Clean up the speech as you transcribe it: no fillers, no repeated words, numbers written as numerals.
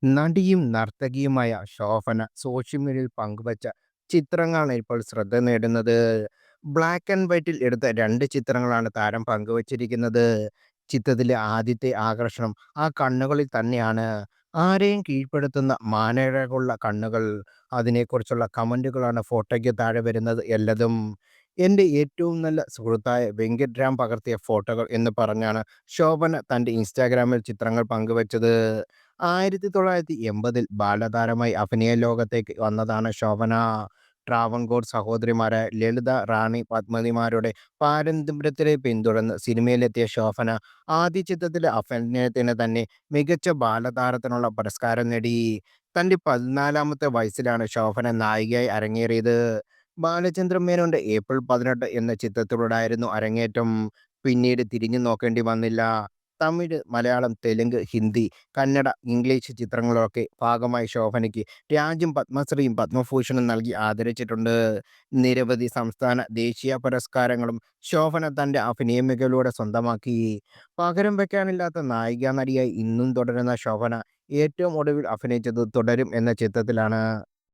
നടിയും നർത്തകിയുമായ ശോഭന സോഷ്യൽ മീഡിയയിൽ പങ്കുവച്ച ചിത്രങ്ങളാണ് ഇപ്പോൾ ശ്രദ്ധ നേടുന്നത്. ബ്ലാക്ക് ആൻഡ് വൈറ്റിൽ എടുത്ത 2 ചിത്രങ്ങളാണ് താരം പങ്കുവച്ചിരിക്കുന്നത്. ചിത്രത്തിലെ ആദ്യത്തെ ആകർഷണം ആ കണ്ണുകളിൽ തന്നെയാണ്. ആരെയും കീഴ്പ്പെടുത്തുന്ന മാനഴകുള്ള കണ്ണുകൾ. അതിനെക്കുറിച്ചുള്ള കമന്റുകളാണ് ഫോട്ടോയ്ക്ക് താഴെ വരുന്നത് എല്ലതും. "എന്റെ ഏറ്റവും നല്ല സുഹൃത്തായ വെങ്കിട്ട് രാം പകർത്തിയ ഫോട്ടോകൾ" എന്ന് പറഞ്ഞാണ് ശോഭന തന്റെ ഇൻസ്റ്റാഗ്രാമിൽ ചിത്രങ്ങൾ പങ്കുവച്ചത്. 1980-ൽ ബാലതാരമായി അഭിനയ ലോകത്തേക്ക് വന്നതാണ് ശോഭന. ട്രാവൻകൂർ സഹോദരിമാരായ ലളിത, റാണി, പത്മിനിമാരുടെ പാരമ്പര്യത്തെ പിന്തുടർന്ന് സിനിമയിലെത്തിയ ശോഭന ആദ്യ ചിത്രത്തിലെ അഭിനയത്തിന് തന്നെ മികച്ച ബാലതാരത്തിനുള്ള പുരസ്കാരം നേടി. തന്റെ 14-ാമത്തെ വയസ്സിലാണ് ശോഭന നായികയായി അരങ്ങേറിയത്. ബാലചന്ദ്രൻ മേനോന്റെ ഏപ്രിൽ 18 എന്ന ചിത്രത്തിലൂടെയായിരുന്നു അരങ്ങേറ്റം. പിന്നീട് തിരിഞ്ഞു നോക്കേണ്ടി വന്നില്ല. തമിഴ്, മലയാളം, തെലുങ്ക്, ഹിന്ദി, കന്നഡ, ഇംഗ്ലീഷ് ചിത്രങ്ങളൊക്കെ ഭാഗമായി ശോഭനയ്ക്ക് രാജ്യം പത്മശ്രീയും പത്മഭൂഷണും നൽകി ആദരിച്ചിട്ടുണ്ട്. നിരവധി സംസ്ഥാന, ദേശീയ പുരസ്കാരങ്ങളും ശോഭന തന്റെ അഭിനയ മികവിലൂടെ സ്വന്തമാക്കി. പകരം വെക്കാനില്ലാത്ത നായികാ നടിയായി ഇന്നും തുടരുന്ന ശോഭന ഏറ്റവും ഒടുവിൽ അഭിനയിച്ചത് തുടരും എന്ന ചിത്രത്തിലാണ്.